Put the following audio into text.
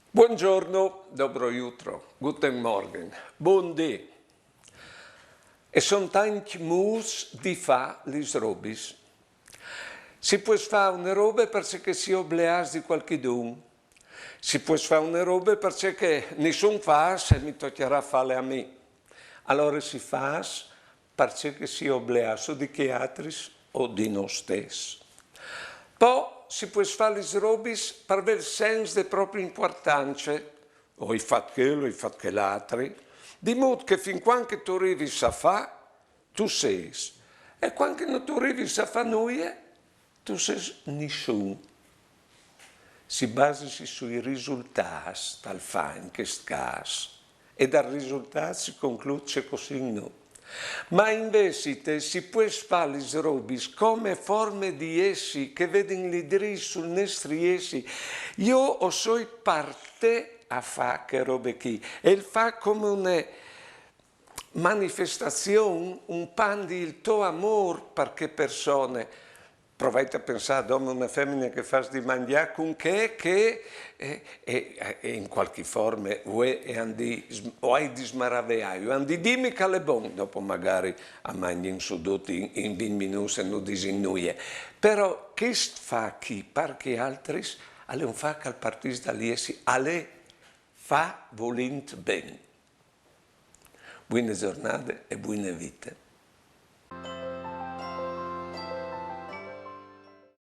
Buongiorno, dobro jutro, guten Morgen, buon dì. E son tanti mus di fa lis robis. Si può fare una roba perché si obleas di qualchedun. Si può fare una roba perché nessun fa se mi toccherà farle a me. Allora si fa perché si obleas o di che altri o di noi stessi. Poi si può fare le robis per avere il senso di propria importanza, o il fatto quello, il fatto che l'altro, di modo che fin quando tu arrivi a fare, tu sei. E quando non tu arrivi a fare nulla, tu sei nessuno. Si basa sui risultati dal fare in questo caso. E dal risultato si conclude così no. Ma invece si può fare le robis come forme di essi che vedono l'idea sul nostro essi. Io ho so parte a fare che robe qui. E il fa come una manifestazione, un pan di il tuo amore per che persone. Provate a pensare ad una femmina che fa di mangiare con che in qualche forma o hai di smaraviaio, andi dimmi che è buono, dopo magari a mangiare sodotti in 20 minuti e non disinnuie. Però che fa chi, perché altri, alle un fa che al partito dall'essi, alle fa volent bene. Buone giornate e buone vite.